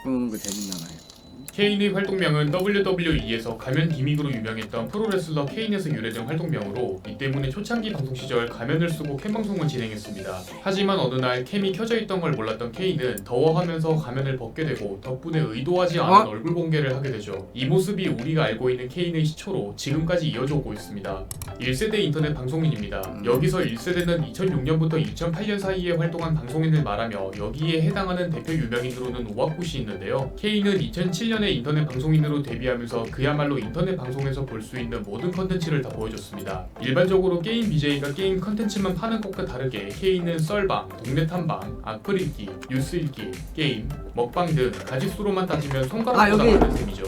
바꾸는 거 재밌나봐요. 케인의 활동명은 WWE에서 가면 기믹으로 유명했던 프로레슬러 케인에서 유래된 활동명으로 이 때문에 초창기 방송 시절 가면을 쓰고 캠 방송을 진행했습니다. 하지만 어느 날 캠이 켜져 있던 걸 몰랐던 케인은 더워하면서 가면을 벗게 되고 덕분에 의도하지 않은 얼굴 공개를 하게 되죠. 이 모습이 우리가 알고 있는 케인의 시초로 지금까지 이어져 오고 있습니다. 1세대 인터넷 방송인입니다. 여기서 1세대는 2006년부터 2008년 사이에 활동한 방송인을 말하며 여기에 해당하는 대표 유명인으로는 오아쿠시 있는데요. 케인은 2007년에 인터넷 방송인으로 데뷔하면서 그야말로 인터넷 방송에서 볼 수 있는 모든 컨텐츠를 다 보여줬습니다. 일반적으로 게임 BJ가 게임 컨텐츠만 파는 것과 다르게 케인은 썰방, 동네 탐방, 악플 읽기, 뉴스 읽기, 게임, 먹방 등 가짓수로만 따지면 손가락보다 많은 셈이죠.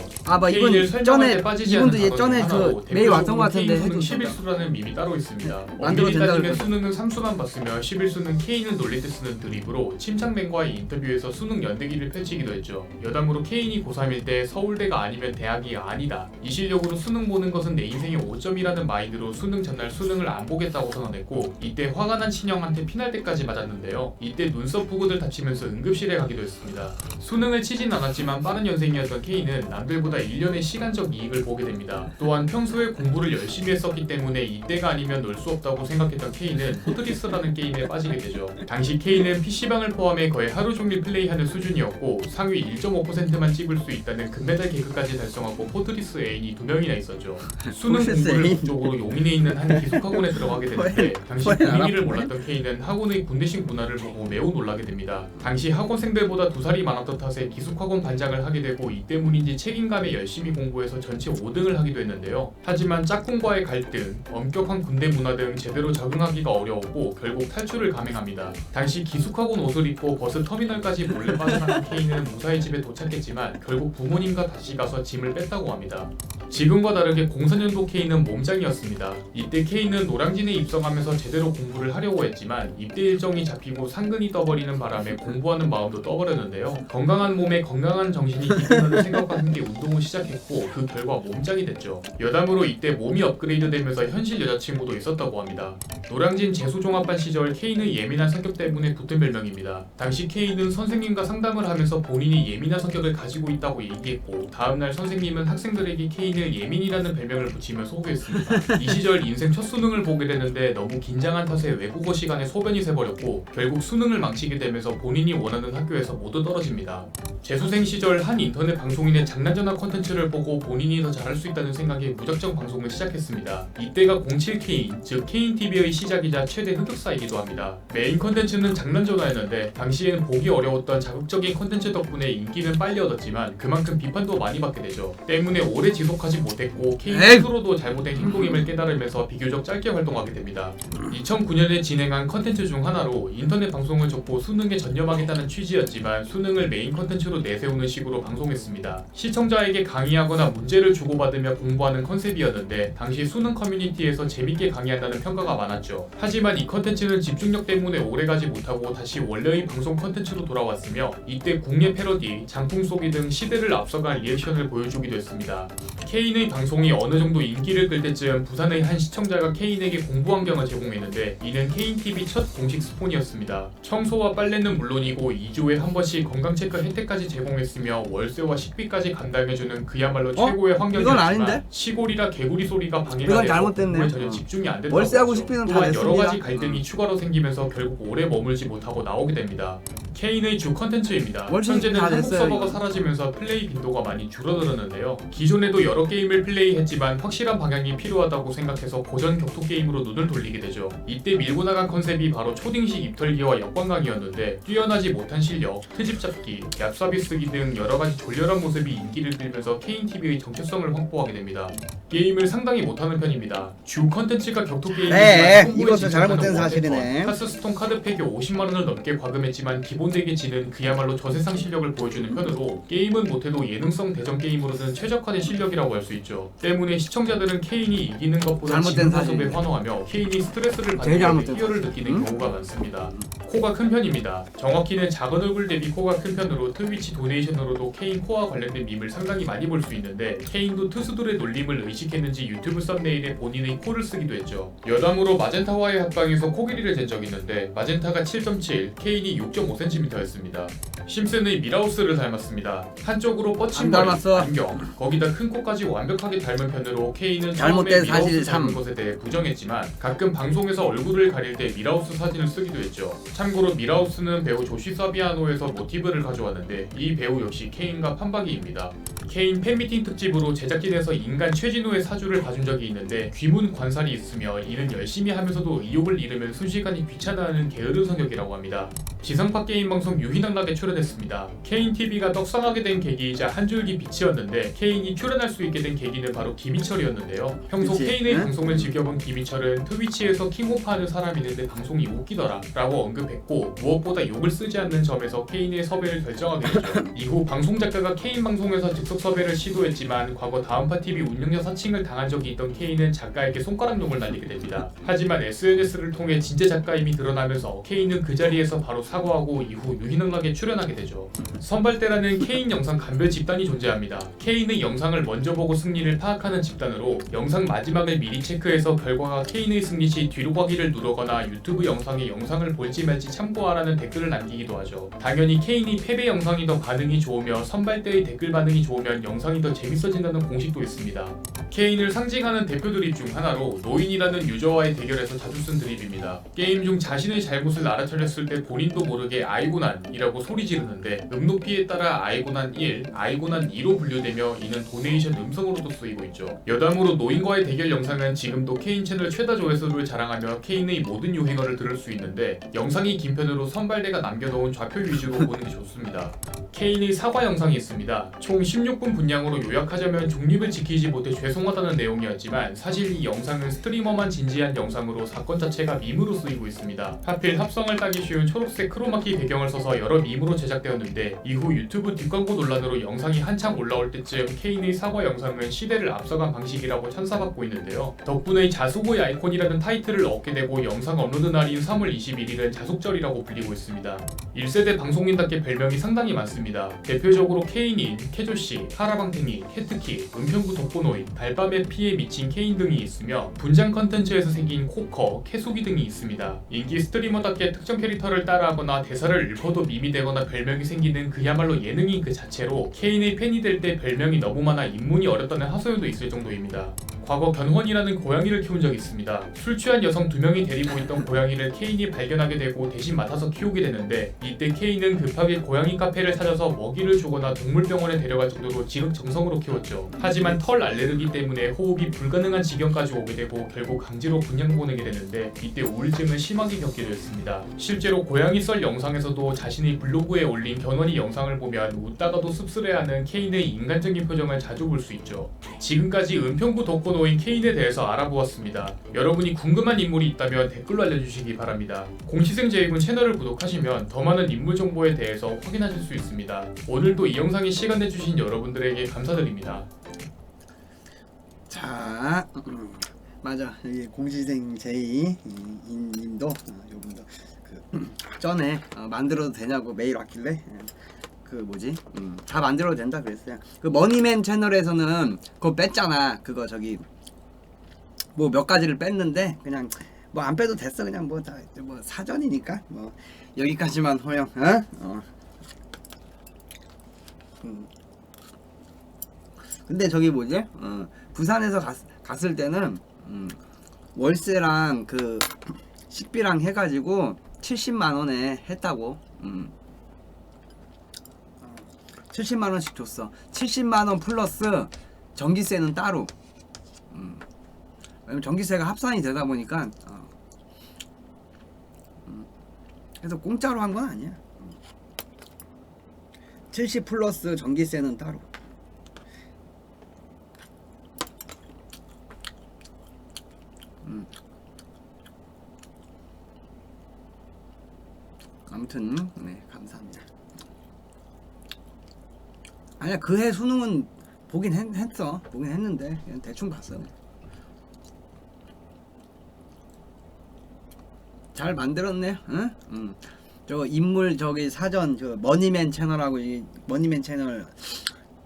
이분 설명할 때 빠지지 않는 이분도 예전에 그 매일 왔던 것 같은데 케인 수능 해주셨다. 11수라는 밈이 따로 있습니다. 만들어 엄밀히 된다 따지면 그랬거든. 수능은 3수만 봤으며 11수는 케인을 놀릴 때 쓰는 드립으로 침착맨과의 인터뷰에서 수능 연대기를 펼치기도 했죠. 여담으로 케인이 고3일 때 서울대가 아니면 대학이 아니다. 이 실력으로 수능 보는 것은 내 인생의 5점이라는 마인드로 수능 전날 수능을 안 보겠다고 선언했고 이때 화가 난 친형한테 피날 때까지 맞았는데요. 이때 눈썹 부근을 다치면서 응급실에 가기도 했습니다. 수능을 치진 않았지만 빠른 연생이었던 케인은 남들보다 1년의 시간적 이익을 보게 됩니다. 또한 평소에 공부를 열심히 했었기 때문에 이때가 아니면 놀 수 없다고 생각했던 케인은 포트리스라는 게임에 빠지게 되죠. 당시 케인은 PC방을 포함해 거의 하루 종일 플레이하는 수준이었고 상위 1.5%만 찍을 수 있다는 금메달 개그까지 달성하고 포트리스 애인이 2명이나 있었죠. 수능 공부를 목적으로 용인에 있는 한 기숙학원에 들어가게 되는데 당시 분위기를 몰랐던 케인은 학원의 군대식 문화를 보고 매우 놀라게 됩니다. 당시 학원생들보다 2살이 많았던 탓에 기숙학원 반장을 하게 되고 이 때문인지 책임감에 열심히 공부해서 전체 5등을 하기도 했는데요. 하지만 짝꿍과의 갈등, 엄격한 군대 문화 등 제대로 적응하기가 어려웠고 결국 탈출을 감행합니다. 당시 기숙학원 옷을 입고 버스 터미널까지 몰래 빠져나간 케인은 무사히 집에 도착했지만 결국 부모님과 다시 가서 짐을 뺐다고 합니다. 지금과 다르게 04년도 케인은 몸짱이었습니다. 이때 케인은 노량진에 입성하면서 제대로 공부를 하려고 했지만 입대 일정이 잡히고 상근이 떠버리는 바람에 공부하는 마음도 떠버렸는데요. 건강한 몸에 건강한 정신이 기본하는 생각과 함께 운동을 시작했고 그 결과 몸짱이 됐죠. 여담으로 이때 몸이 업그레이드되면서 현실 여자친구도 있었다고 합니다. 노량진 재수종합반 시절 케인의 예민한 성격 때문에 붙은 별명입니다. 당시 케인은 선생님과 상담을 하면서 본인이 예민한 성격을 가지고 있다고 얘기했고 다음날 선생님은 학생들에게 케인을 예민이라는 별명을 붙이며 소개했습니다. 이 시절 인생 첫 수능을 보게 되는데 너무 긴장한 탓에 외국어 시간에 소변이 새버렸고 결국 수능을 망치게 되면서 본인이 원하는 학교에서 모두 떨어집니다. 재수생 시절 한 인터넷 방송인의 장난전화 컨텐츠를 보고 본인이 더 잘할 수 있다는 생각에 무작정 방송을 시작했습니다. 이때가 07케인, 즉 케인TV의 시작이자 최대 흑역사이기도 합니다. 메인 컨텐츠는 장난전화였는데 당시에는 보기 어려웠던 자극적인 컨텐츠 덕분에 인기는 빨리 얻었지만 그만큼 비판도 많이 받게 되죠. 때문에 오래 지속하지 못했고 케인 스스로도 잘못된 행동임을 깨달으면서 비교적 짧게 활동하게 됩니다. 2009년에 진행한 컨텐츠 중 하나로 인터넷 방송을 접고 수능에 전념하겠다는 취지였지만 수능을 메인 컨텐츠로 내세우는 식으로 방송했습니다. 시청자에게 강의하거나 문제를 주고받으며 공부하는 컨셉이었는데 당시 수능 커뮤니티에서 재밌게 강의한다는 평가가 많았죠. 하지만 이 컨텐츠는 집중력 때문에 오래가지 못하고 다시 원래의 방송 컨텐츠로 돌아왔으며 이때 국내 패러디, 장풍 쏘기 등 시대를 앞서간 리액션을 보여주기도 했습니다. 케인의 방송이 어느 정도 인기를 끌 때쯤 부산의 한 시청자가 케인에게 공부 환경을 제공했는데 이는 케인TV 첫 공식 스폰이었습니다. 청소와 빨래는 물론이고 2주에 한 번씩 건강체크 혜택까지 제공했으며 월세와 식비까지 감당해주는 그야말로 최고의 환경이었지만 시골이라 개구리 소리가 방해가 돼서 공부에 전혀 집중이 안 된다고 월세하고 하죠. 식비는 다 또한 냈습니다. 여러가지 갈등이 추가로 생기면서 결국 오래 머물지 못하고 나오게 됩니다. 케인의 주 컨텐츠입니다. 현재는 한국 서버가 사라지면서 플레이 빈도가 많이 줄어들었는데요. 기존에도 여러 게임을 플레이했지만 확실한 방향이 필요하다고 생각해서 고전 격투 게임으로 눈을 돌리게 되죠. 이때 밀고 나간 컨셉이 바로 초딩식 입털기와 역관광이었는데 뛰어나지 못한 실력, 트집 잡기, 얍 서비스기 등 여러가지 졸렬한 모습이 인기를 끌면서 케인TV의 정체성을 확보하게 됩니다. 게임을 상당히 못하는 편입니다. 주 컨텐츠가 격투 게임이지만 이것도 잘못된 사실이네. 카스스톤 카드팩에 50만원을 넘게 과금했지만 기본덱에 지는 그야말로 저세상 실력을 보여주는 편으로 게임은 못해도 예능성 대전 게임으로는 최적화된 실력이라고 할 수 있죠. 때문에 시청자들은 케인이 이기는 것보다 지는 모습에 환호하며 케인이 스트레스를 받는 데 희열을 느끼는 경우가 많습니다. 코가 큰 편입니다. 정확히는 작은 얼굴 대비 코가 큰 편으로 트위치 도네이션으로도 케인 코와 관련된 밈을 상당히 많이 볼 수 있는데 케인도 투수들의 놀림을 의식했는지 유튜브 썸네일에 본인의 코를 쓰기도 했죠. 여담으로 마젠타와의 합방에서 코 길이를 잰 적이 있는데 마젠타가 7.7, 케인이 6.5cm였습니다. 심슨의 미라우스를 닮았습니다. 한쪽으로 뻗친 안 머리, 닮았어. 안경, 거기다 큰 코까지 완벽하게 닮은 편으로 케인은 잘못된 처음에 사실 미라우스 닮은 3. 것에 대해 부정했지만 가끔 방송에서 얼굴을 가릴 때 미라우스 사진을 쓰기도 했죠. 참고로 미라우스는 배우 조시 사비아노에서 모티브를 가져왔는데 이 배우 역시 케인과 판박이입니다. 케인 팬미팅 특집으로 제작진에서 인간 최진호의 사주를 봐준 적이 있는데 귀문 관살이 있으며 일은 열심히 하면서도 의욕을 잃으면 순식간에 귀찮아하는 게으른 성격이라고 합니다. 지상파 게임 방송 유희낙락에 출연했습니다. 케인 TV가 떡상하게 된 계기이자 한 줄기 빛이었는데 케인이 출연할 수 있게 된 계기는 바로 김희철이었는데요. 평소 그치? 케인의 응? 방송을 즐겨본 김희철은 트위치에서 킹오파 하는 사람이 있는데 방송이 웃기더라 라고 언급했고 무엇보다 욕을 쓰지 않는 점에서 케인의 섭외를 결정하게 되죠. 이후 방송 작가가 케인 방송에서 즉석 섭외를 시도했지만 과거 다음파TV 운영자 사칭을 당한 적이 있던 케인은 작가에게 손가락욕을 날리게 됩니다. 하지만 SNS를 통해 진짜 작가임이 드러나면서 케인은 그 자리에서 바로 사과하고 이후 유희낙락에 출연하게 되죠. 선발대라는 케인 영상 간별 집단이 존재합니다. 케인의 영상을 먼저 보고 승리를 파악하는 집단으로 영상 마지막을 미리 체크해서 결과가 케인의 승리 시 뒤로 가기를 누르거나 유튜브 영상에 영상을 볼지 말지 참고하라는 댓글을 남기기도 하죠. 당연히 케인이 패배 영상이 더 반응이 좋으며 선발대의 댓글 반응이 좋으면 영상이 더 재밌어진다는 공식도 있습니다. 케인을 상징하는 대표 드립 중 하나로 노인이라는 유저와의 대결에서 자주 쓴 드립입니다. 게임 중 자신의 잘못을 알아차렸을 때 본인도 모르게 아이고난이라고 소리 지르는데 높이에 따라 아이고난 1, 아이고난 2로 분류되며 이는 도네이션 음성으로도 쓰이고 있죠. 여담으로 노인과의 대결 영상은 지금도 케인 채널 최다 조회수를 자랑하며 케인의 모든 유행어를 들을 수 있는데 영상이 긴 편으로 선발대가 남겨놓은 좌표 위주로 보는 게 좋습니다. 케인의 사과 영상이 있습니다. 총 16분 분량으로 요약하자면 중립을 지키지 못해 죄송하다는 내용이었지만 사실 이 영상은 스트리머만 진지한 영상으로 사건 자체가 밈으로 쓰이고 있습니다. 하필 합성을 따기 쉬운 초록색 크로마키 배경을 써서 여러 밈으로 제작되었는데 이후 유튜브 뒷광고 논란으로 영상이 한창 올라올 때쯤 케인의 사과 영상은 시대를 앞서간 방식이라고 찬사받고 있는데요. 덕분에 자수고의 아이콘이라는 타이틀을 얻게 되고 영상 업로드 날인 3월 21일은 자숙절이라고 불리고 있습니다. 1세대 방송인답게 별명이 상당히 많습니다. 대표적으로 케인인, 캐조씨, 하라방탱이, 캐트키, 은평구 독보노인, 달밤의 피에 미친 케인 등이 있으며 분장 컨텐츠에서 생긴 코커, 캐수기 등이 있습니다. 인기 스트리머답게 특정 캐릭터를 따라하거나 대사를 읊어도 밈이 되거나 별명이 생기는 그야말로 예능인 그 자체로 케인의 팬이 될 때 별명이 너무 많아 입문이 어렵다는 하소연도 있을 정도입니다. 과거 견훤이라는 고양이를 키운 적이 있습니다. 술 취한 여성 2명이 데리고 있던 고양이를 케인이 발견하게 되고 대신 맡아서 키우게 되는데 이때 케인은 급하게 고양이 카페를 찾아서 먹이를 주거나 동물병원에 데려갈 정도로 지극정성으로 키웠죠. 하지만 털 알레르기 때문에 호흡이 불가능한 지경까지 오게 되고 결국 강제로 분양 보내게 되는데 이때 우울증을 심하게 겪게 되었습니다. 실제로 고양이 썰 영상에서도 자신의 블로그에 올린 견훤이 영상을 보면 웃다가도 씁쓸해하는 케인의 인간적인 표정을 자주 볼 수 있죠. 지금까지 은평구 독거노인 케인에 대해서 알아보았습니다. 여러분이 궁금한 인물이 있다면 댓글로 알려주시기 바랍니다. 공시생 제이군 채널을 구독하시면 더 많은 인물 정보에 대해서 확인하실 수 있습니다. 오늘도 이 영상에 시간 내주신 여러분들에게 감사드립니다. 자, 맞아. 여기 공시생 제이 님도 요분도 그 전에 만들어도 되냐고 메일 왔길래 그 뭐지? 다 만들어도 된다 그랬어요. 그 머니맨 채널에서는 그거 뺐잖아. 그거 저기 뭐 몇 가지를 뺐는데 그냥 뭐 안 빼도 됐어. 그냥 뭐 다 뭐 사전이니까 뭐 여기까지만 허용. 근데 저기 뭐지? 부산에서 갔을 때는 월세랑 그 식비랑 해가지고 70만 원에 했다고. 70만 원씩 줬어. 70만 원 플러스 전기세는 따로. 왜냐면 전기세가 합산이 되다 보니까 그래서 공짜로 한 건 아니야. 70 플러스 전기세는 따로. 아무튼 네, 감사합니다. 아니야, 그 해 수능은 보긴 했어. 보긴 했는데 그냥 대충 봤어. 잘 만들었네. 응? 저 인물 저기 사전 저 머니맨 채널하고 이 머니맨 채널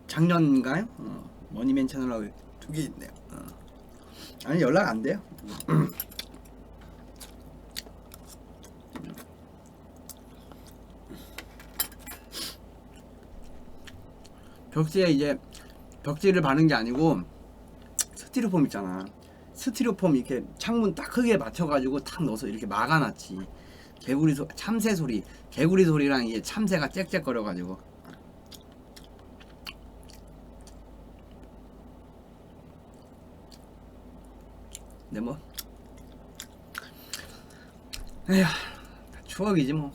작년인가요? 머니맨 채널하고 두 개 있네요. 아니 연락 안 돼요. 벽지에 이제 벽지를 바른 게 아니고 스티로폼 있잖아. 스티로폼 이렇게 창문 딱 크게 맞춰가지고 탁 넣어서 이렇게 막아놨지. 개구리 참새 소리, 개구리 소리랑 이게 참새가 짹짹거려가지고. 근데 뭐, 에휴, 추억이지 뭐.